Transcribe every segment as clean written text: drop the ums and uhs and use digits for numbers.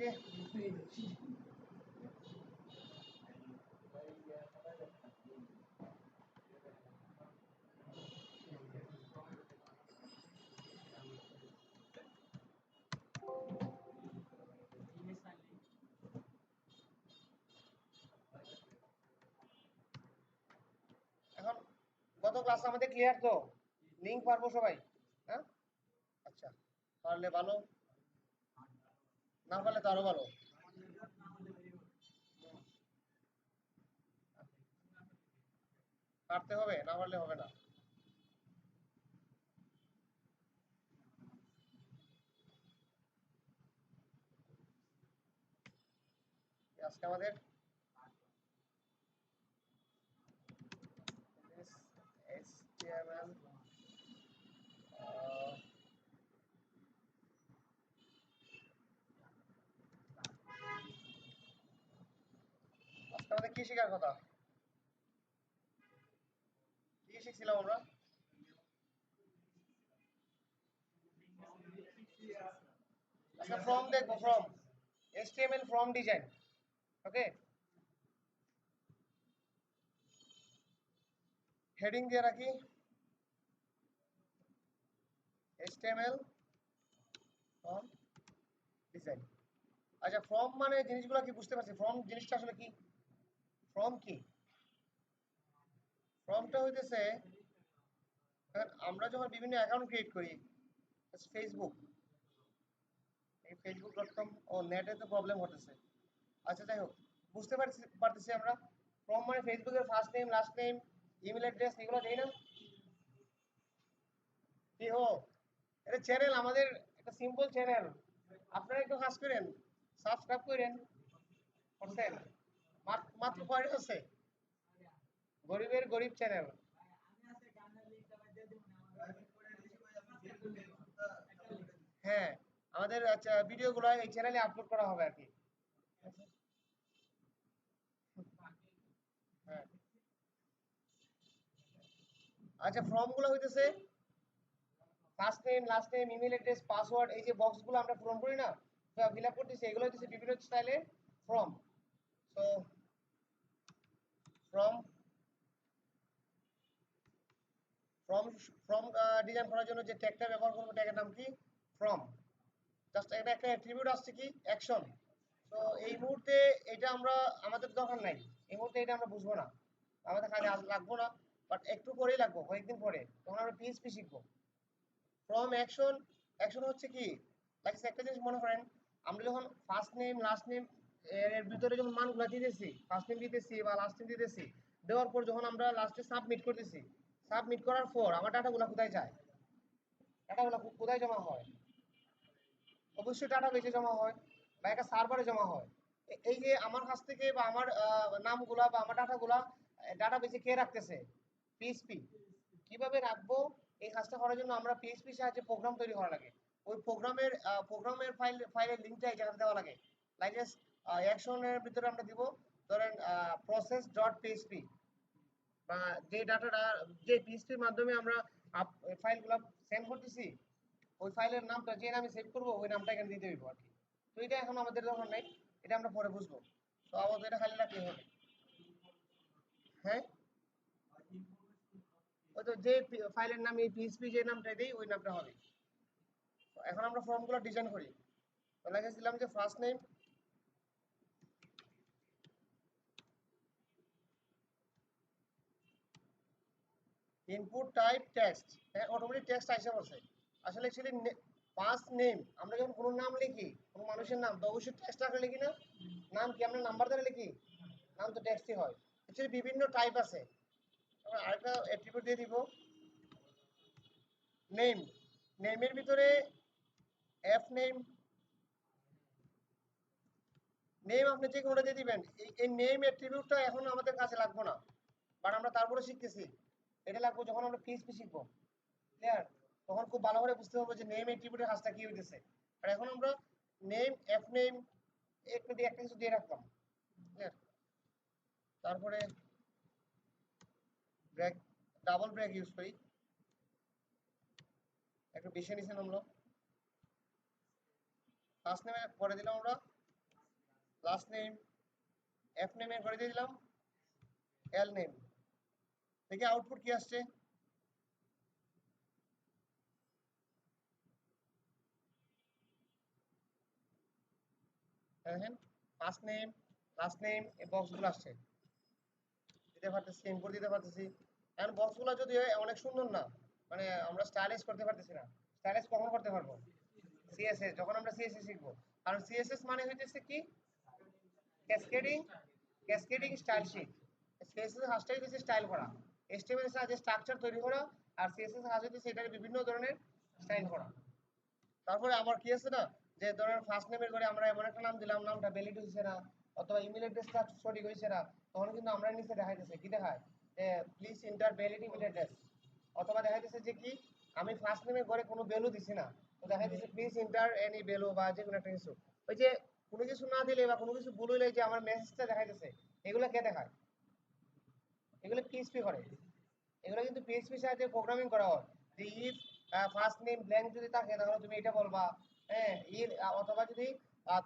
ওকে, এখন গত ক্লাস আমাদের ক্লিয়ার তো? লিঙ্ক পারবো সবাই? হ্যাঁ, আচ্ছা, পারলে ভালো, না পারলে তো আরো ভালো। পারতে হবে, না পারলে হবে না। আজকে আমাদের HTML, আজকে আমাদের কি শেখার কথা? কি শিখছিলাম আমরা? আচ্ছা, ফর্ম দেখবো, ফর্ম, HTML ফর্ম ডিজাইন। ওকে, হেডিং দিয়ে রাখি HTML ফর্ম ডিজাইন। আচ্ছা, ফর্ম মানে জিনিসগুলো কি বুঝতে পারছি? ফর্ম জিনিসটা আসলে কি? ফর্ম কি? ফর্মটা হইতেছে আমরা যখন বিভিন্ন অ্যাকাউন্ট ক্রিয়েট করি, ফেসবুক, এই facebook.com, ও নেটে তো প্রবলেম হতেছে। আচ্ছা, যাই হোক, বুঝতে পারতেছি আমরা। ফর্ম মানে ফেসবুকের first name, last name, email address, এগুলো দেই না? কি হো, এটা চ্যানেল, আমাদের একটা সিম্পল চ্যানেল। আপনারা একটু কাজ করেন, সাবস্ক্রাইব করেন। করছেন? মাত্র কয়টা আছে? গরিবের গরিব চ্যানেল। হ্যাঁ, আমাদের আচ্ছা ভিডিওগুলো এই চ্যানেলে আপলোড করা হবে আর কি। হ্যাঁ, আচ্ছা, ফর্ম গুলো হইতেছে first name, last name, email address, password, এই যে বক্সগুলো আমরা পূরণ করি না, ফিল আপ করতেছি, এগুলো হচ্ছে বিভিন্ন স্টাইলে form. So form form form design করার জন্য যে ট্যাগটা ব্যবহার করবো, ট্যাগের নাম কি? ফর্ম। জাস্ট এটা একটা অ্যাট্রিবিউট আসছে কি? অ্যাকশন। তো এই মুহূর্তে এটা আমরা, আমাদের দরকার নাই, এই মুহূর্তে এটা আমরা বুঝবো না, আমাদের কাজে আজ লাগবো না। বাট একটু পরেই লাগবো, কয়েকদিন পরে, তখন আমরা পিএইচপি শিখবো। ফ্রম অ্যাকশন, অ্যাকশন হচ্ছে কি? লাইক একটা জিনিস মনে করেন, আমরা যখন ফার্স্ট নেম, লাস্ট নেম এর ভিতরে যখন মানগুলো দিতেছি, ফার্স্ট নেম দিতেছি বা লাস্ট নেম দিতেছি, দেওয়ার পর যখন আমরা লাস্টে সাবমিট করতেছি, সাবমিট করার পর আমার ডাটাগুলো কোথায় যায়? ডাটাগুলো কোথায় জমা হয়? অবশ্যই ডাটা বেজে জমা হয় বা একটা সার্ভারে জমা হয়। এই যে আমার কাছ থেকে বা আমার নামগুলা বা আমার ডাটাগুলা ডাটা বেজে কে রাখতেছে? পিএইচপি। কিভাবে রাখবো? এই কাজটা করার জন্য আমরা পিএইচপি সাহায্যে প্রোগ্রাম তৈরি করা লাগে। ওই প্রোগ্রামের ফাইলের লিঙ্কটা এই জায়গাতে দেওয়া লাগে। লাইক অ্যাকশনের ভিতরে আমরা দিব, ধরেন প্রসেস ডট পিএইচপি, বা যে ডাটাটা, যে পিএইচপির মাধ্যমে আমরা ফাইলগুলো সেন্ড করতেছি, ওই ফাইলের নামটা যে নামে সেভ করবো, ওই নামটা এখানে দিতে হইব আর কি। তো এটা এখন আমাদের দরকার নাই, এটা আমরা পরে বুঝবো। তো আমাদের এটা খালি রাখলে হবে। হ্যাঁ, ওই তো যে ফাইলের নাম, এই পিএইচপি যে নামটা দেই, ওই নামটা হবে। তো এখন আমরা ফর্মগুলো ডিজাইন করি। তো লিখেছিলাম যে first name, input type text. হ্যাঁ, অটোমেটিক টেক্সট আইসা পড়ছে। আসলে অ্যাকচুয়ালি ফার্স্ট নেম, আমরা যখন কোনো নাম লিখি, কোনো মানুষের নাম, তো অবশ্যই টেক্সট আকারে লিখি না? নাম কি আমরা নাম্বার দ্বারা লিখি? নাম তো টেক্সটই হয়। অ্যাকচুয়ালি বিভিন্ন টাইপ আছে। আমরা আরেকটা অ্যাট্রিবিউট দিয়ে দিব, নেম। নেমের ভিতরে এফ নেম, নেম আপনি যে কোনোটা দিয়ে দিবেন। এই নেম অ্যাট্রিবিউটটা এখন আমাদের কাছে লাগবে না, বাট আমরা তারপরে শিখতেছি। এটা লাগবে যখন আমরা পিএইচপি শিখবো। ক্লিয়ার? তখন খুব ভালো করে বুঝতে পারবো যে নেম অ্যাট্রিবিউটের কাজটা কি হইতেছে। আর এখন আমরা নেম, এফ নেম, একটু দিয়ে একটা কিছু দিয়ে রাখলাম। ক্লিয়ার? তারপরে ব্রেক, ডাবল ব্রেক ইউজ করি, একটু বেশি নিচে নামলো। ফার্স্ট নেমে পরে দিলাম আমরা লাস্ট নেম, এফ নেমে করে দিয়ে দিলাম, এল নেম। দেখি আউটপুট কি আসছে। দেখেন ফার্স্ট নেম, লাস্ট নেম, এই বক্সগুলো আসছে, দিতে পারতেছি, ইনপুট দিতে পারতেছি। এখন বক্সগুলো যদি অনেক সুন্দর না, মানে আমরা স্টাইলিশ করতে পারতেছি না। স্টাইলিশ কখন করতে পারবো? সিএসএস, যখন আমরা সিএসএস শিখবো। কারণ সিএসএস মানে হইতেছে কি, cascading, cascading style sheet. CSS এর কাজটাই হচ্ছে স্টাইল করা, এইচটিএমএল এর সাহায্যে স্ট্রাকচার তৈরি করা, আর সিএসএস এর কাজ হচ্ছে এটার বিভিন্ন ধরনের স্টাইল করা। তারপরে আমার কি আছে না, যে ধরেন ফার্স্ট নেমের করে আমরা এমন একটা নাম দিলাম, নামটা ভ্যালিড হইছে না, অথবা ইমেল অ্যাড্রেসটা সঠিক হইছে না, তখন কিন্তু আমরা নিচে দেখাইতেছে কি দেখায়, যে please enter valid email address. অথবা দেখাইতেছে যে কি, আমি ফার্স্ট নেমের করে কোনো ভ্যালু দিছি না, তো দেখাইতেছে প্লিজ এন্টার এনি ভ্যালু বা যে কোনো একটা কিছু। ওই যে কোনো কিছু না দিলে বা কোনো কিছু ভুল হইলে যে আমার মেসেজটা দেখাইতেছে, এগুলো কে দেখায়? এগুলো পিএইচপি করে। এগুলো কিন্তু পিএইচপি সাহায্যে প্রোগ্রামিং করা হয়। যে ইফ ফার্স্ট নেম ব্ল্যাঙ্ক যদি থাকে তাহলে তুমি এটা বলবা, হ্যাঁ অথবা যদি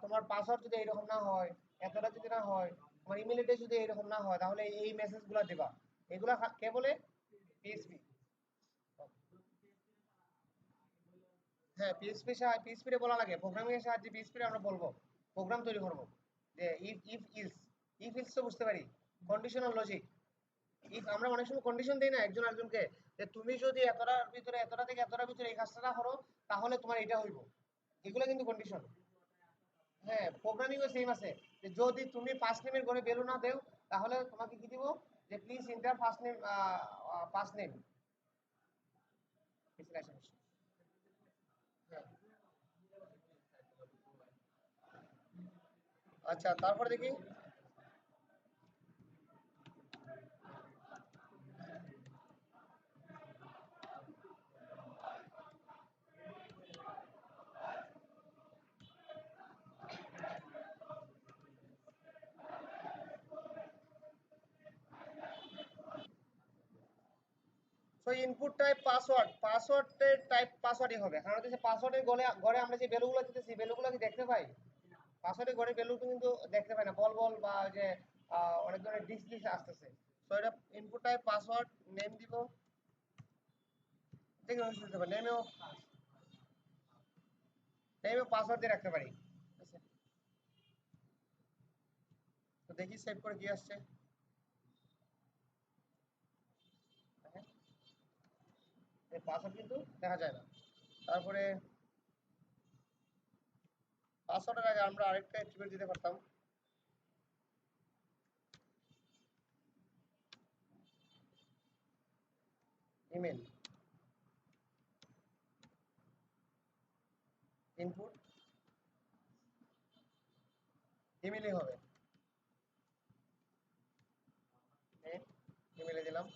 তোমার পাসওয়ার্ড যদি এরকম না হয়, এতটা যদি না হয়, তোমার ইমেল অ্যাড্রেস যদি এরকম না হয়, তাহলে এই মেসেজগুলো দিবা। এগুলা কে বলে? পিএইচপি। হ্যাঁ, পিএইচপি রে বলা লাগে, প্রোগ্রামিং এর সাহায্যে পিএইচপি রে আমরা বলবো, প্রোগ্রাম তৈরি করব। যে ইফ ইলস তো বুঝতে পারি, কন্ডিশনাল লজিক। ইফ আমরা অনেক সময় কন্ডিশন দেই না একজন আরেকজনকে, যে তুমি যদি এতটার ভিতরে, এতটা থেকে এতটার ভিতরে এই কাজটা না করো, তাহলে তোমার এটা হইব। এগুলো কিন্তু কন্ডিশন। হ্যাঁ, প্রোগ্রামিং ও সেম আছে, যে যদি তুমি ফার্স্ট নেমের ঘরে ভ্যালু না দেও, তাহলে তোমাকে কি দিব, যে please enter first name, first name. আচ্ছা, তারপরে দেখি। সো ইনপুট টাইপ পাসওয়ার্ড, পাসওয়ার্ডের টাইপ পাসওয়ার্ডই হবে, কারণ হচ্ছে পাসওয়ার্ডের ঘরে আমরা যে ভ্যালুগুলো দিতেছি, ভ্যালুগুলো কি দেখতে পাই? পাসওয়ার্ডের ঘরে ভ্যালু কিন্তু দেখতে পাই না, বল বল বা যে অনেক ধরনের ডিস আসতেছে। সো এটা ইনপুট টাইপ পাসওয়ার্ড, নেম দিব, ঠিক আছে, দিতে পারি নেমেও, নেমেও পাসওয়ার্ড দিয়ে রাখতে পারি। ঠিক আছে, তো দেখি সেভ করে কি আসছে। পাসওয়ার্ড কিন্তু দেখা যায় না। তারপরে পাসওয়ার্ডের আগে আমরা আরেকটা অ্যাট্রিবিউট দিতে পারতাম, ইমেল। ইনপুট ইমেলই হবে, নেম ইমেলে দিলাম।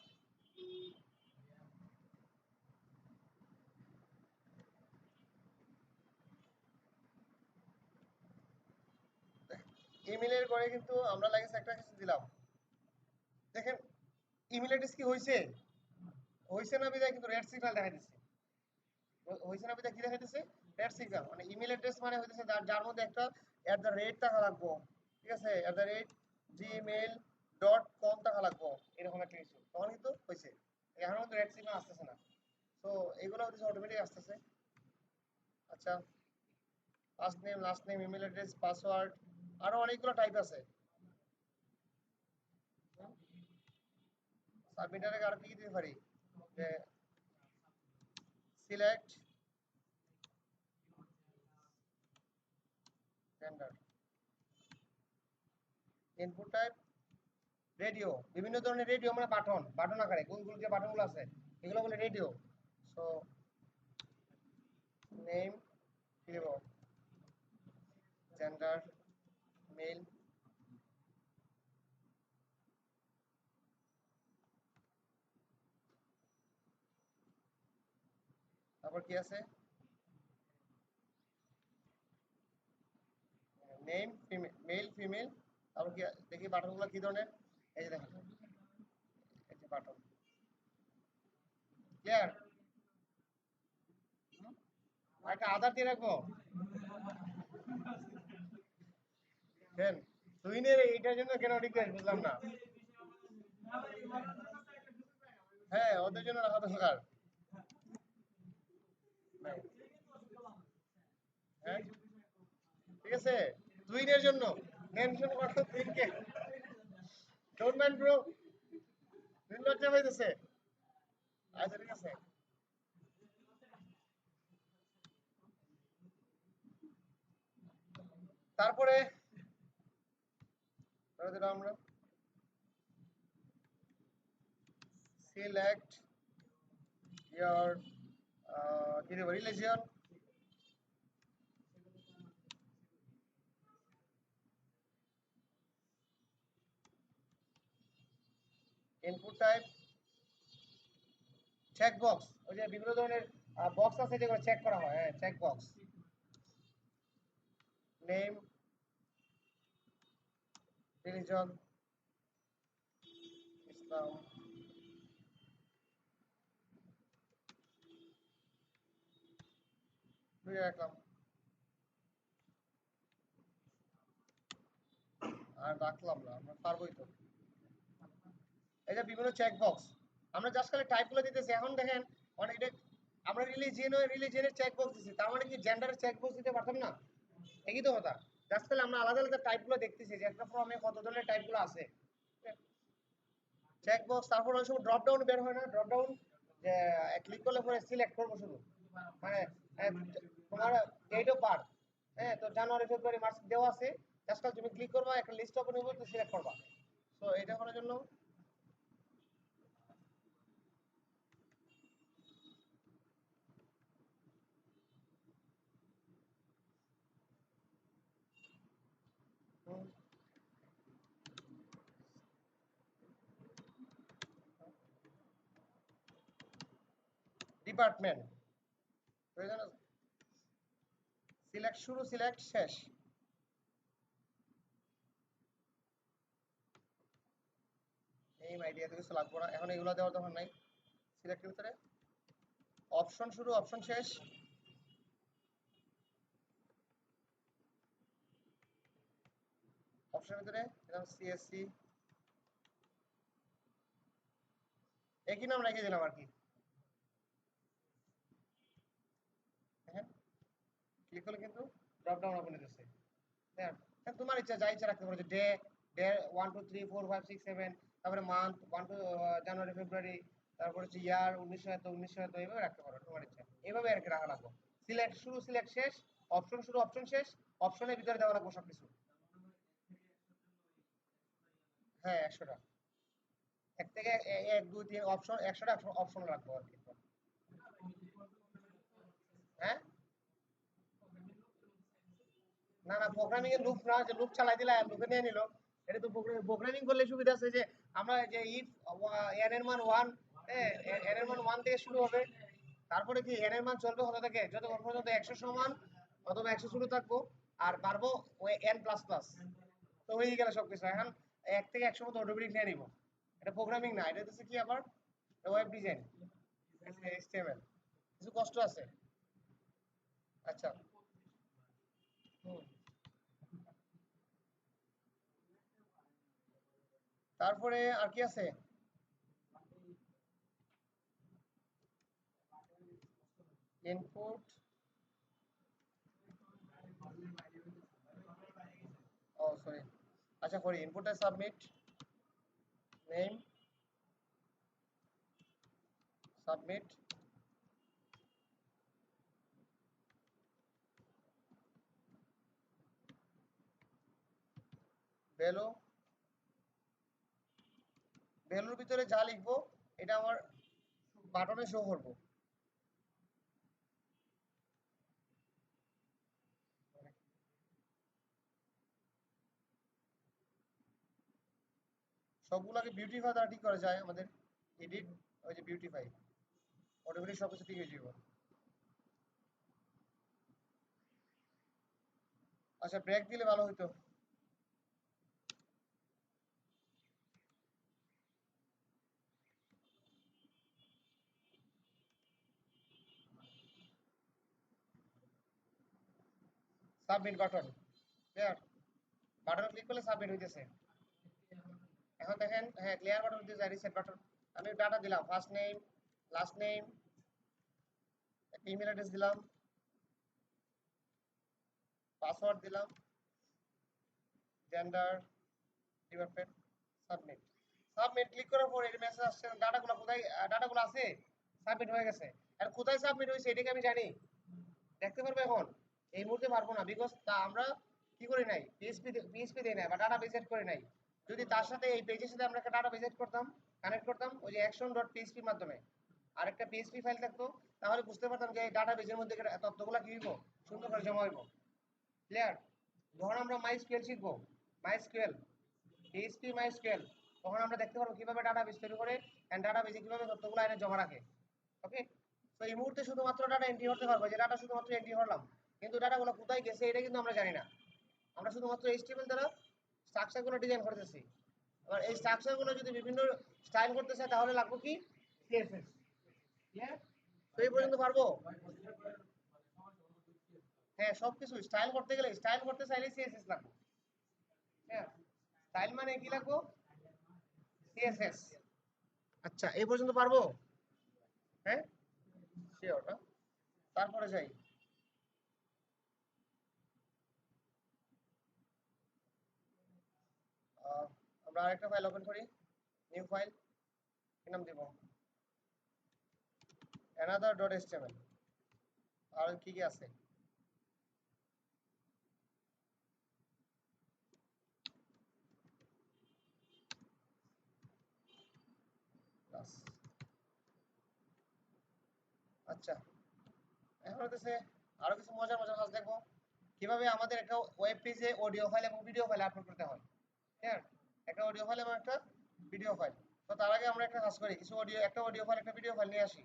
ইমেলের ঘরে কিন্তু আমরা লাগে একটা কিছু দিলাম, দেখেন ইমেল অ্যাড্রেস কি হয়েছে, হয়েছে না বিদায় কিন্তু রেড সিগন্যাল দেখা দিচ্ছে। হয়েছে না বিদায় কি দেখা দিচ্ছে? Red signal. মানে ইমেল অ্যাড্রেস মানে হইতেছে যার মধ্যে একটা এট দ্য রেট টাকা লাগবো, ঠিক আছে, এট দ্য রেট gmail.com টাকা লাগবো, এরকম একটা কিছু, তখন কিন্তু হয়েছে। এখন কিন্তু রেড সিগন্যাল আসতেছে না। তো এগুলো হচ্ছে অটোমেটিক আসতেছে। আচ্ছা, first name, last name, email address, password, আরো অনেকগুলো টাইপ আছে। সাবমিটার আগে আর কি দিতে পারি, যে select gender, input type radio, বিভিন্ন ধরনের রেডিও মানে বাটন, বাটন আকারে গোল গোল যে বাটনগুলো আছে, এগুলো বলে রেডিও। সো নেম কি দেব, জেন্ডার মেল, তারপর কি আছে, নেম ফিমেল, মেল ফিমেল। তারপর কি দেখি বাটনগুলো কি ধরনের, এই যে দেখেন, এই যে বাটন, ক্লিয়ার। একটা আধার দিয়ে রাখবো। কেন সুইনের এইটার জন্য কেন রিকোয়েস্ট বুঝলাম না। হ্যাঁ ওদের জন্য রাখা দরকার। হ্যাঁ ঠিক আছে, টুইনের জন্য মেনশন করো টুইনকে। ডোন্ট মাইন্ড ব্রো, টুইন লজ্জা পাইতেছে। আচ্ছা ঠিক আছে। তারপরে আমরা সিলেক্ট ইয়ার কি দেবো religion, input type check box, ওই যে বিভিন্ন ধরনের বক্স আছে যেগুলো চেক করা হয়, হ্যাঁ চেক বক্স। নেম, রিলিজন, ইসলাম, দুই রাখলাম। আর রাখলাম না, আমরা পারবোই তো। এই যে বিভিন্ন চেক বক্স, আমরা জাস্ট খালি টাইপগুলো দিতেছি। এখন দেখেন অনেক আমরা রিলিজিয়নের চেক বক্স দিছি, তার মানে কি জেন্ডারের চেক বক্স দিতে পারতাম না? একই তো কথা। জাস্ট খালি আমরা আলাদা আলাদা টাইপগুলো দেখতেছি যে একটা ফর্মে কত ধরনের টাইপগুলো আছে। চেক বক্স, তারপর ওই সময় ড্রপ ডাউন বের হয় না, ড্রপ ডাউন যে ক্লিক করলে পরে সিলেক্ট করবো শুধু, মানে তোমার ডেট অফ বার্থ, হ্যাঁ তো জানুয়ারি ফেব্রুয়ারি মার্চ দেওয়া আছে, জাস্ট তুমি ক্লিক করবা, একটা লিস্ট ওপেন হবে, তো সিলেক্ট করবা। তো এটা করার জন্য ডিপার্টমেন্ট প্রয়োজন, সিলেক্ট শুরু সিলেক্ট শেষ, এই আইডিয়া থেকে কিছু লাগবে না এখন, এগুলো দেওয়ার দরকার নাই। সিলেক্টের ভিতরে অপশন শুরু অপশন শেষ, অপশনের ভিতরে দিলাম সিএসসি, একই নাম রেখে দিলাম আর কি। হ্যাঁ ক্লিক করলে কিন্তু ড্রপ ডাউন ওপেন হতেছে। হ্যাঁ তোমার ইচ্ছা, যা ইচ্ছা রাখতে পারো, যে ডে ডে 1 2 3 4 5 6 7, তারপরে মান্থ 1 টু জানুয়ারি ফেব্রুয়ারি, তারপরে হচ্ছে ইয়ার 1900 এত 1900 এত, এইভাবে রাখতে পারো তোমার ইচ্ছা, এইভাবে আর কি রাখা লাগবে। সিলেক্ট শুরু সিলেক্ট শেষ, অপশন শুরু অপশন শেষ, অপশনের ভিতরে দেওয়া লাগবে সবকিছু। হ্যাঁ 100টা, এক থেকে 1 2 3 অপশন, 100টা অপশন রাখবো আর কি। হ্যাঁ না না, প্রোগ্রামিং এর লুপ না, যে লুপ চালাই দিলে লুপে নিয়ে নিল। এটা তো প্রোগ্রামিং করলে সুবিধা আছে যে আমরা যে ইফ এন এর মান 1, এন এর মান 1 থেকে শুরু হবে, তারপরে কি এন এর মান চলবে হতে থাকে যতক্ষণ পর্যন্ত 100 সমান অথবা 100 শুরু থাকবো, আর পারবো ওই এন প্লাস প্লাস, তো হয়ে গেল সবকিছু। এখন 1 থেকে 100 মতো অটোমেটিক নিয়ে নিব। এটা প্রোগ্রামিং না, এটা হচ্ছে কি আবার ওয়েব ডিজাইন, এইচটিএমএল, কিছু কষ্ট আছে। আচ্ছা হুম। তারপরে আর কি আছে? ইনপুট, ও সরি, আচ্ছা করি ইনপুটে সাবমিট, নেম সাবমিট, ভ্যালু, ভ্যালুর ভিতরে যা লিখবো এটা আমার বাটনে শো করবো। সবগুলোকে বিউটিফাই দ্বারা ঠিক করা যায় আমাদের, এডিট, ওই যে বিউটিফাই, অটোমেটিক সবকিছু ঠিক হয়ে যাবে। আচ্ছা ব্রেক দিলে ভালো হইতো। সাবমিট বাটন দেয়ার, বাটন ক্লিক করলে সাবমিট হইতেছে। এখন দেখেন, হ্যাঁ ক্লিয়ার বাটন দিতে যাই, রিসেট বাটন। আমি ডাটা দিলাম, ফার্স্ট নেম, লাস্ট নেম, একটা ইমেল অ্যাড্রেস দিলাম, পাসওয়ার্ড দিলাম, gender, department, submit. Submit click করার পর এই মেসেজ আসছে, ডাটাগুলো কোথায়, ডাটাগুলো আছে, সাবমিট হয়ে গেছে। আর কোথায় সাবমিট হয়েছে এটাকে আমি জানি, দেখতে পারবো এখন? এই মুহূর্তে পারবো না, বিকজ তা আমরা কি করি নাই, পিএইচপি দেই নাই বা ডাটা বেস করি নাই। যদি তার সাথে এই পেজের সাথে আমরা একটা ডাটা বেস করতাম, কানেক্ট করতাম ওই যে অ্যাকশন ডট পিএইচপির মাধ্যমে, আর একটা পিএইচপি ফাইল থাকতো, তাহলে বুঝতে পারতাম যে এই ডাটা বেসের মধ্যে তথ্যগুলো কি হইব, সুন্দর করে জমা হইব। ক্লিয়ার? যখন আমরা মাইস্কুয়েল শিখবো, মাইস্কুয়েল, পিএইচপি মাইস্কুয়েল, তখন আমরা দেখতে পারবো কিভাবে ডাটা বেস তৈরি করে এন্ড ডাটা বেসে কিভাবে তথ্যগুলো এনে জমা রাখে। ওকে, তো এই মুহূর্তে শুধুমাত্র ডাটা এন্ট্রি করতে পারবো, যে ডাটা শুধুমাত্র এন্ট্রি করলাম, কিন্তু ডাটাগুলো কোথায় গেছে এটা কিন্তু আমরা জানি না। আমরা শুধুমাত্র এইচটিএমএল দ্বারা স্ট্রাকচারগুলো ডিজাইন করতেছি। এবার এই স্ট্রাকচারগুলো যদি বিভিন্ন স্টাইল করতে চাই তাহলে লাগবে কি, সিএসএস। তো এই পর্যন্ত পারবো? হ্যাঁ, সবকিছু স্টাইল করতে গেলে, স্টাইল করতে চাইলে সিএসএস লাগবে। হ্যাঁ, স্টাইল মানে কি লাগবে, সিএসএস। আচ্ছা, এই পর্যন্ত পারবো? হ্যাঁ, শিওর না? তারপরে যাই, আমরা আরেকটা ফাইল ওপেন করি, নিউ ফাইল, কি নাম দিব, another.html। আর কি কি আছে, ক্লাস। আচ্ছা, এখন হচ্ছে আরো কিছু মজার মজার কাজ দেখবো, কিভাবে আমাদের একটা ওয়েব পেজে অডিও ফাইল এবং ভিডিও ফাইল আপলোড করতে হয়। হ্যাঁ, একটা অডিও ফাইল এবং একটা ভিডিও ফাইল। তো তার আগে আমরা একটা কাজ করি, কিছু অডিও, একটা অডিও ফাইল একটা ভিডিও ফাইল নিয়ে আসি।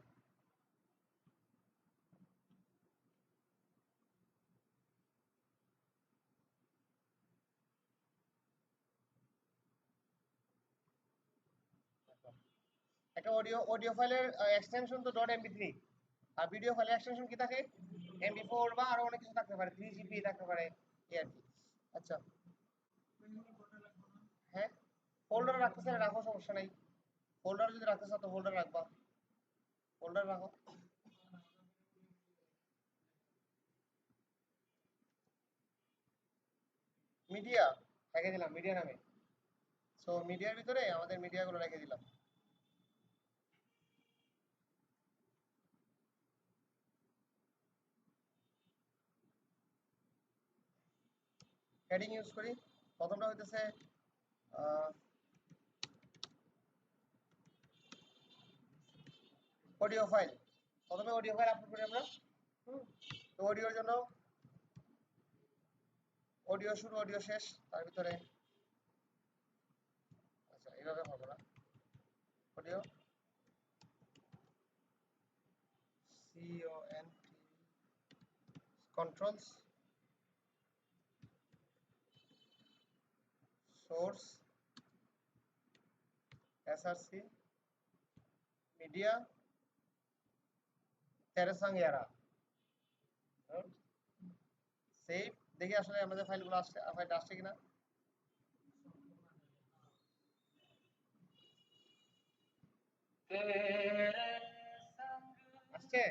একটা অডিও, অডিও ফাইলের এক্সটেনশন তো ডট এমপি3, আর ভিডিও ফাইলের এক্সটেনশন কি থাকে, এমপি4 বা আরো অনেক কিছু থাকতে পারে, 3জিপি থাকতে পারে, এই আর কি। আচ্ছা, হ্যাঁ, ফোল্ডারে রাখতে চাইলে রাখো, সমস্যা নাই। ফোল্ডার যদি রাখতে চাও তো ফোল্ডার রাখবা, ফোল্ডার রাখো। মিডিয়া রেখে দিলাম, মিডিয়া নামে। সো মিডিয়ার ভিতরে আমাদের মিডিয়াগুলো রেখে দিলাম। হেডিং ইউজ করি, প্রথমটা হইতেছে অডিও ফাইল। প্রথমে অডিও ফাইল আপলোড করি আমরা। তো অডিওর জন্য অডিও শুরু, অডিও শেষ, তার ভিতরে, আচ্ছা এইভাবে হবে না, audio CONT controls, source, SRC, media, তেরেসাং ইয়ারা, সেভ। দেখি আসলে আমাদের ফাইলগুলো আসছে, ফাইলটা আসছে কিনা। আসছে,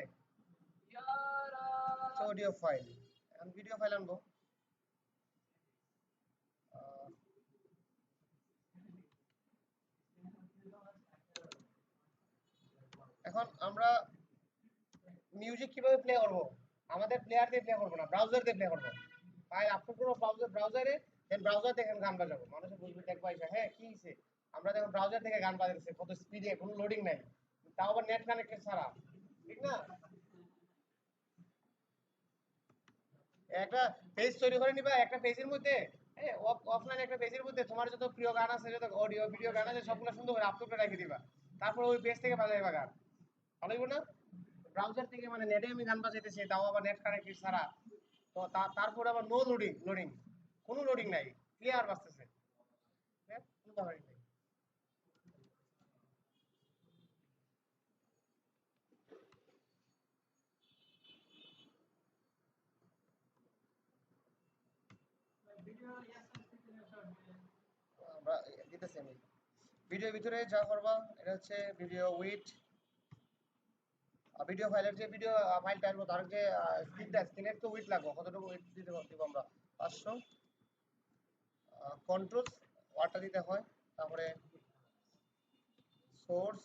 অডিও ফাইল। এখন ভিডিও ফাইল আনবো। আহ, এখন আমরা মিউজিক কিভাবে প্লে করব, আমাদের প্লেয়ার দিয়ে প্লে করবো না, ব্রাউজার দিয়ে প্লে করবো। ফাইল আপলোড করবো ব্রাউজারে, দেন ব্রাউজার থেকে গান বাজাবো, মানুষের বুঝবে, দেখবো আইসা, হ্যাঁ কি হইছে, আমরা দেখো ব্রাউজার থেকে গান বাজাচ্ছে কত স্পিডে, কোনো লোডিং নাই, তাও আবার নেট কানেক্টেড ছাড়া, ঠিক না? একটা পেজ তৈরি করে নিবা, একটা পেজের মধ্যে, হ্যাঁ, অফলাইন একটা পেজের মধ্যে তোমার যত প্রিয় গান আছে, যত অডিও ভিডিও গান আছে, সবগুলো সুন্দর করে আপলোড করে রেখে দিবা। তারপর ওই পেজ থেকে বাজাইবা গান, ভালো হইব না? ব্রাউজার থেকে মানে নেটে আমি গান বাজাইতেছি, তাও আবার নেট কানেক্টেড ছাড়া, তো তারপর আবার নো লোডিং, কোনো লোডিং নাই, ক্লিয়ার বাজতেছে, হ্যাঁ, কোনো ব্যাপারই নাই। আমরা দিতেছি আমি ভিডিওর ভিতরে যা করবা এটা হচ্ছে ভিডিও উইথ ভিডিও ফাইলের যে ভিডিও ফাইলটা আসবো তার যে স্ক্রিনের তো উইথ লাগবে কতটুকু উইথ দিতে দিব আমরা 500 কন্ট্রোল ওয়াটটা দিতে হয় তারপরে সোর্স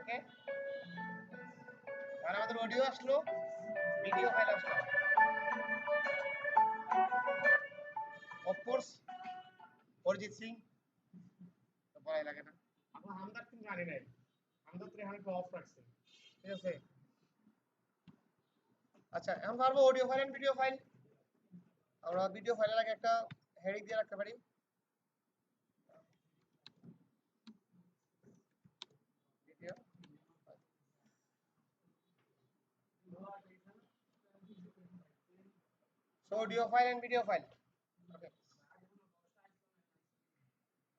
ওকে আর আমাদের অডিও আসলো ভিডিও ফাইল আসলো অফকোর্স অরিজিৎ সিং তো বলাই লাগে না আমরা হামদার কিন্তু জানি নাই হামদার তো এখানে অফ রাখছে ঠিক আছে আচ্ছা এখন পারবো audio file and video file আমরা ভিডিও ফাইলের আগে একটা হেডিং দিয়ে রাখতে পারি video so audio file and video file okay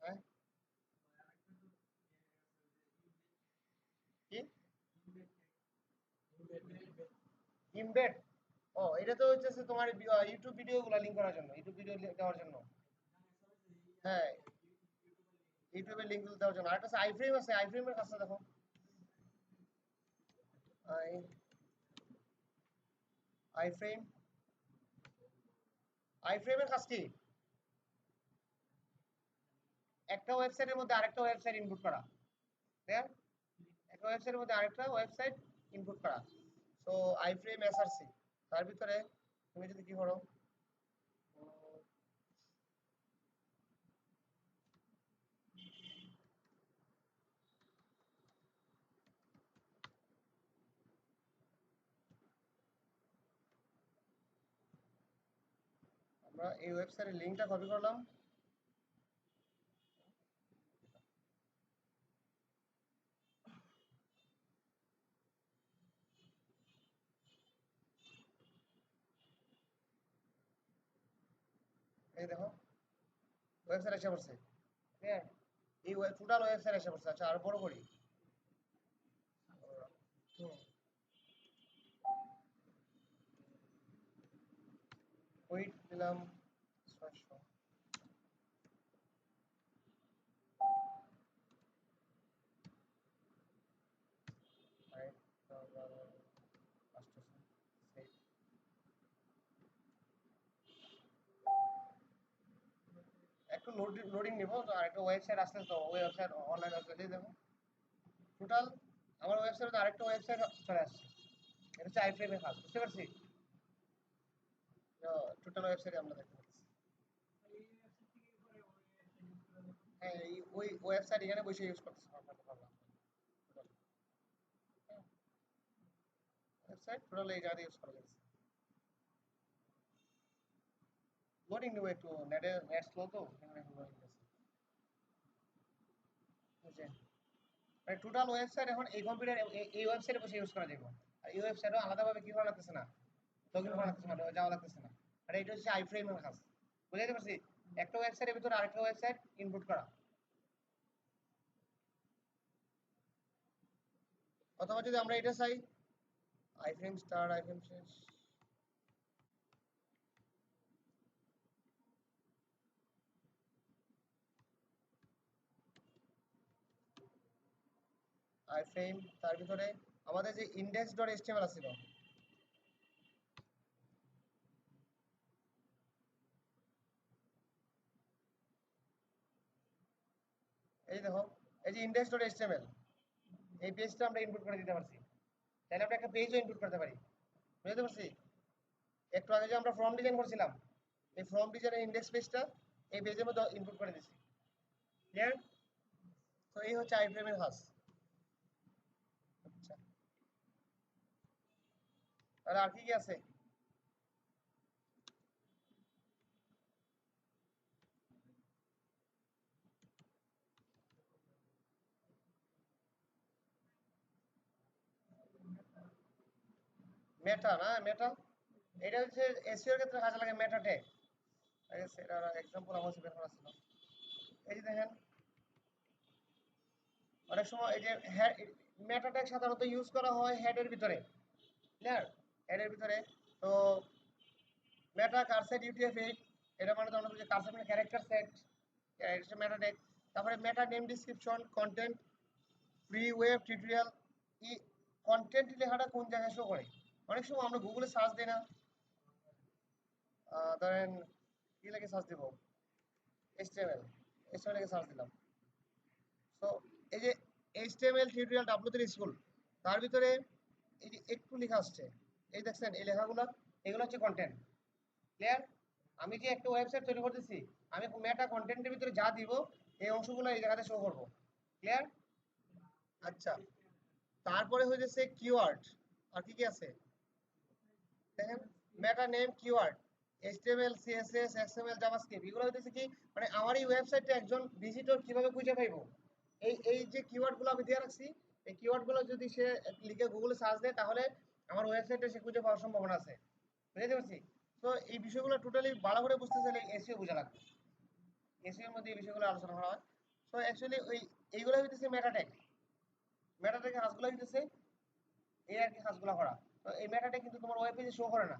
হ্যাঁ কি ইমবেড ও এটা তো হচ্ছে তোমার ইউটিউব ভিডিওগুলো লিংক করার জন্য ইউটিউব ভিডিও দেওয়ার জন্য হ্যাঁ ইউটিউবে লিংক দেওয়ার জন্য আরেকটা আইফ্রেম আছে আইফ্রেমের কাজটা দেখো আই আইফ্রেম আইফ্রেমের কাজ কি একটা ওয়েবসাইটের মধ্যে আরেকটা ওয়েবসাইট ইনপুট করা দেখ একটা ওয়েবসাইটের মধ্যে আরেকটা ওয়েবসাইট ইনপুট করা সো আইফ্রেম এসআরসি তার ভিতরে তুমি যদি কি করো আমরা এই ওয়েবসাইটের লিংকটা কপি করলাম এই দেখো ওয়েবসাইট এসে পড়ছে হ্যাঁ এই টোটাল ওয়েবসাইট এসে পড়ছে আচ্ছা আর বড় করি ওয়েট দিলাম 600 একটু লোডিং নিব তো আরেকটা ওয়েবসাইট আসলে তো ওই ওয়েবসাইট অনলাইন ওয়েবসাইটে দেখো টোটাল আমার ওয়েবসাইটে আরেকটা ওয়েবসাইট চলে আসছে এটা হচ্ছে আইফ্রেমের কাজ বুঝতে পারছি টোটাল ওয়েবসাইটে আমরা দেখতে পাচ্ছি হ্যাঁ এই ওই ওয়েবসাইট এখানে বসে ইউজ করতেছি ওয়েবসাইট টোটাল এই জায়গাতে ইউজ করা যাচ্ছে লোডিং নেব একটু নেট স্লো তো লোডিং আছে বুঝছেন মানে টোটাল ওয়েবসাইট এখন এই কম্পিউটার এই ওয়েবসাইটে বসে ইউজ করা যাবে আর এই ওয়েবসাইটও আলাদাভাবে কি করা লাগতেছে না লগইন করা লাগতেছে না যাওয়া লাগতেছে না আর এটা হচ্ছে আইফ্রেমের কাজ বুঝাইতে পারছি একটা ওয়েবসাইটের ভিতরে আরেকটা ওয়েবসাইট ইনপুট করা অথবা যদি আমরা এটা চাই আইফ্রেম স্টার আইফ্রেম শেষ আইফ্রেম তার ভিতরে আমাদের যে index.html ছিল এই দেখো এই যে index.html এই পেজটা আমরা ইনপুট করে দিতে পারছি তাহলে আমরা একটা পেজও ইনপুট করতে পারি বুঝতে পারছি একটু আগে যে আমরা ফর্ম ডিজাইন করছিলাম এই ফর্ম ডিজাইনের ইনডেক্স পেজটা এই পেজের মধ্যে ইনপুট করে দিছি ক্লিয়ার তো এই হচ্ছে আইফ্রেমের কাজ আচ্ছা আর আর কি কি আছে মেটা না মেটা, এটা হচ্ছে এসইও এর ক্ষেত্রে কাজে লাগে মেটা ট্যাগ। সেটা এক্সাম্পল আমার কাছে বের করা ছিল। এই যে দেখেন অনেক সময় এই যে মেটা ট্যাগ সাধারণত ইউজ করা হয় হেডের ভিতরে, ক্লিয়ার, হেডের ভিতরে। তো মেটা কারসেট UTF-8, এটা মানে তোমরা যে কারসেট মানে ক্যারেক্টার সেট, এটা মেটা ট্যাগ। তারপরে meta name description, content, free web tutorial. এই কন্টেন্ট লেখাটা কোন জায়গায় শো করে? অনেক সময় আমরা গুগলে সার্চ দিই না, ধরেন কি লাগে সার্চ দিব, HTML, HTML লিখে সার্চ দিলাম। সো এই যে HTML টিউটোরিয়াল W3 স্কুল, তার ভিতরে এই যে একটু লেখা আসছে, এই দেখছেন এই লেখাগুলো, এগুলো হচ্ছে কন্টেন্ট, ক্লিয়ার। আমি যে একটা ওয়েবসাইট তৈরি করতেছি, আমি মেটা কন্টেন্টের ভিতরে যা দিব এই অংশগুলো এই জায়গাতে শো করবো, ক্লিয়ার। আচ্ছা, তারপরে হয়ে যাচ্ছে কিওয়ার্ড। আর কি কি আছে দেখেন, meta name keyword, HTML CSS XML JavaScript, এগুলো হইতেছে কি মানে আমার এই ওয়েবসাইটে একজন ভিজিটর কিভাবে খুঁজে পাইবো, এই যে কিওয়ার্ড গুলো আমি দিয়ে রাখছি, এই কিওয়ার্ড গুলো যদি সে লিখে গুগলে সার্চ দেয় তাহলে আমার ওয়েবসাইটে সে খুঁজে পাওয়ার সম্ভাবনা আছে, বুঝতে পারছি। তো এই বিষয়গুলো টোটালি ভালো করে বুঝতে চাইলে এসইও বোঝা লাগবে, এসইও এর মধ্যে এই বিষয়গুলো আলোচনা করা হয়। তো অ্যাকচুয়ালি এইগুলো হইতেছে মেটা ট্যাগ, মেটা ট্যাগের কাজগুলো হইতেছে এই আর কি কাজগুলো করা। তো এই মেটা ট্যাগ কিন্তু তোমার ওয়েব পেজে শো করে না,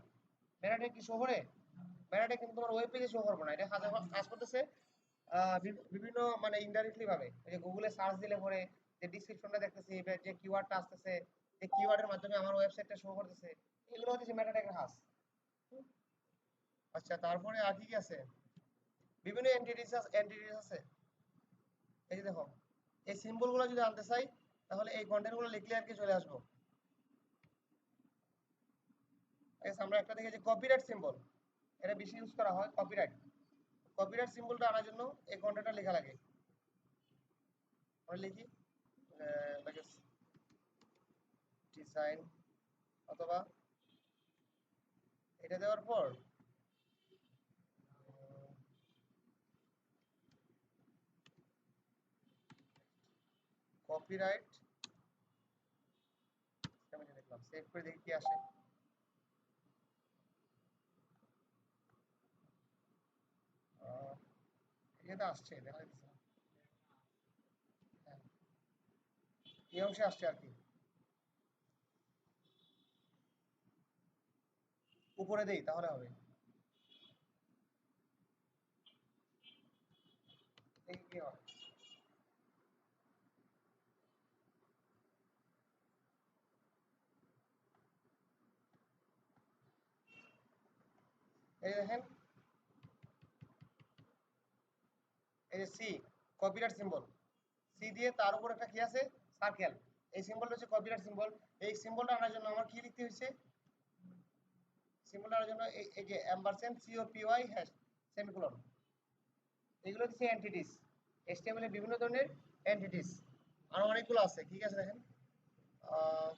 মেটা ট্যাগ কি শো করে? মেটা ট্যাগ কিন্তু তোমার ওয়েব পেজে শো করবে না, এটা কাজ করতেছে বিভিন্ন মানে ইনডাইরেক্টলি ভাবে। এই যে গুগলে সার্চ দিলে পরে যে ডেসক্রিপশনটা দেখতেছি, যে কিওয়ার্ডটা আসতেছে, যে কিওয়ার্ডের মাধ্যমে আমার ওয়েবসাইটটা শো করতেছে, এগুলো হচ্ছে মেটা ট্যাগের কাজ। আচ্ছা, তারপরে আর কি কি আছে, বিভিন্ন এন্টিটিস আছে। এই যে দেখো, এই সিম্বলগুলো যদি আনতে চাই তাহলে এই কন্টেন্টগুলো লিখলে আর কি চলে আসবো। আমরা একটা দেখি যে কপিরাইট সিম্বল, এটা বেশি ইউজ করা হয়। কপিরাইট, কপিরাইট সিম্বলটা আনার জন্য এই কন্টেন্টটা লেখা লাগে। আমরা লিখি লাগে ডিজাইন, অথবা এটা দেওয়ার পর কপিরাইট, আমি দেখলাম সেভ করে দেখি কি আসে। এটা আসছে, দেখা যাচ্ছে না। হ্যাঁ, এই অংশে আসছে আর কি, উপরে দেই তাহলে হবে। দেখি কি হয়। এই দেখেন, এই যে সি, কপিরাইট সিম্বল, সি দিয়ে তার উপর একটা কি আছে, সার্কেল, এই সিম্বলটা হচ্ছে কপিরাইট সিম্বল। এই সিম্বলটা আনার জন্য আমার কি লিখতে হয়েছে, সিম্বলটা আনার জন্য এই যে অ্যাম্পারস্যান্ড COPY হ্যাশ সেমিকোলন, এগুলো হচ্ছে এন্টিটিস, HTML এর বিভিন্ন ধরনের এন্টিটিস, আরো অনেকগুলো আছে। ঠিক আছে দেখেন, আহ,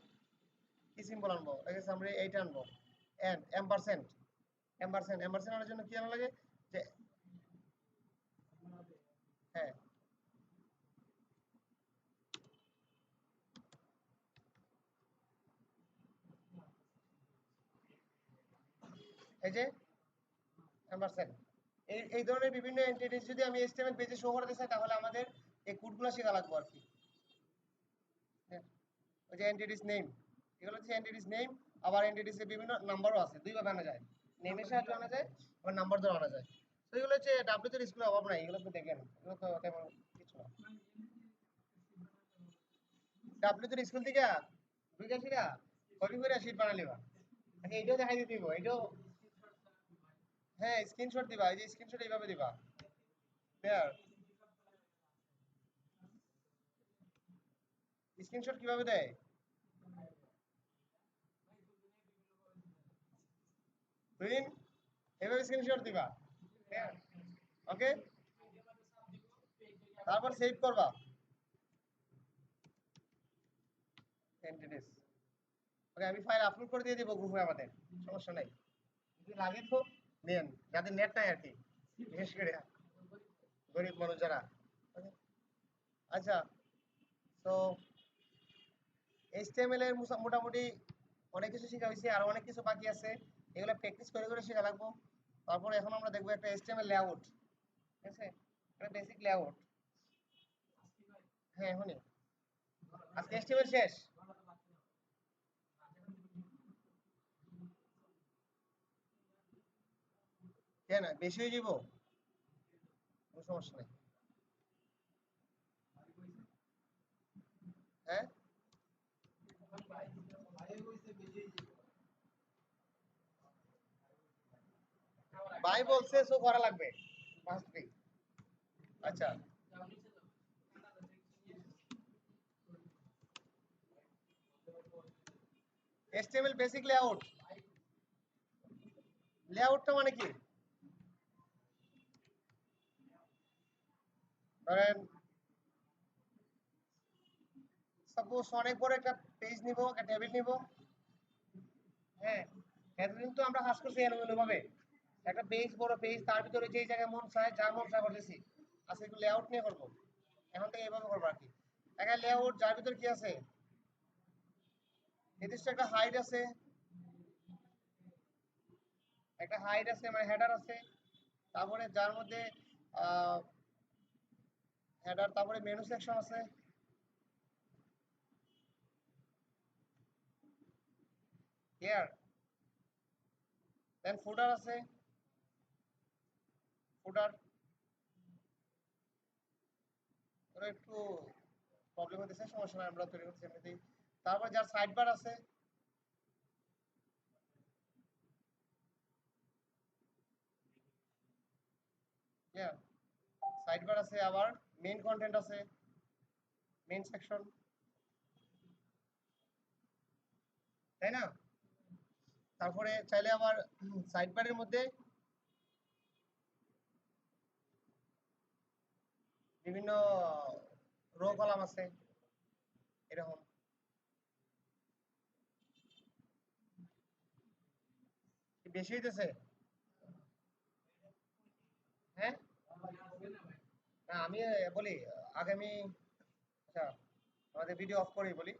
কি সিম্বল আনবো, আমরা এইটা আনবো, এন্ড অ্যাম্পারস্যান্ড, অ্যাম্পারস্যান্ড আনার জন্য কি আনা লাগে, যে হ্যাঁ, এই যে অ্যাম্পারস্যান্ড, এই ধরনের বিভিন্ন এন্টিটিস যদি আমি HTML পেজে শো করতে চাই তাহলে আমাদের এই কোডগুলো শেখা লাগবে আর কি। হ্যাঁ, ওই যে এন্টিটিস নেম, এগুলো হচ্ছে এন্টিটিস নেম। আবার এন্টিটিস এর বিভিন্ন নাম্বারও আছে, দুই ভাবে আনা যায়, নেমের সাহায্যে আনা যায়, আবার নাম্বার ধরে আনা যায়। তো এগুলো হচ্ছে W3 স্কুলের অভাব নাই, এগুলো তো দেখেন, এগুলো তো তেমন কিছু না। W3 স্কুল থেকে বিকাশিরা কপি করে শীট বানালি বা, আচ্ছা এটাও দেখাই দিতে দিব, এটাও হ্যাঁ স্ক্রিনশট দিবা, এই যে স্ক্রিনশট এইভাবে দিবা, দেয়ার স্ক্রিনশট কিভাবে দেয়, তুহিন এভাবে স্ক্রিনশট দিবা, ওকে, তারপর সেভ করবা এন্টিটিস। ওকে, আমি ফাইল আপলোড করে দিয়ে দিব গ্রুপে আমাদের, সমস্যা নাই, যদি লাগে তো নেন, যাদের নেট নাই আর কি, বিশেষ করে গরিব মানুষ যারা। Okay? আচ্ছা, তো HTML এর মোটামুটি অনেক কিছু শেখা হয়েছে, আর অনেক কিছু বাকি আছে, এগুলো প্র্যাকটিস করে করে শেখা লাগবো। তারপরে এখন আমরা দেখবো একটা HTML লেআউট, ঠিক আছে, একটা বেসিক লেআউট। হ্যাঁ এখনই, আজকে HTML শেষ। কেন বেশি হয়ে যাব? কোনো সমস্যা নেই। হ্যাঁ ভাই বলছে সো করা লাগবে, মাস্ট বি। আচ্ছা, HTML বেসিক লেআউট, লেআউটটা মানে কি? ধরেন সাপোজ অনেক বড় একটা পেজ নিব, একটা টেবিল নিব। হ্যাঁ, এতদিন তো আমরা কাজ করছি এলোমেলো ভাবে, একটা পেজ, বড় পেজ, তার ভিতরে যেই জায়গায় মন চায় যা মন চায় করতেছি। আজকে একটু লেআউট নিয়ে করবো, এখন থেকে এইভাবে করবো আর কি। একটা লেআউট যার ভিতরে কি আছে, নির্দিষ্ট একটা হাইট আছে, একটা হাইট আছে মানে হেডার আছে, তারপরে যার মধ্যে হেডার, তারপরে মেনু সেকশন আছে, ক্লিয়ার, দেন ফুটার আছে, ফুটার ওরা একটু প্রবলেম হতেছে, সমস্যা নাই, আমরা তৈরি করতেছি এমনিতেই। তারপর যার সাইড বার আছে, ক্লিয়ার, সাইড বার আছে, আবার মেইন কন্টেন্ট আছে, মেইন সেকশন, তাই না? তারপরে চাইলে আবার সাইড বারের মধ্যে বিভিন্ন রো কলাম আছে, এরকম। কি বেশি হইতেছে? হ্যাঁ, না আমি বলি, আগামী, আচ্ছা আমাদের ভিডিও অফ করেই বলি।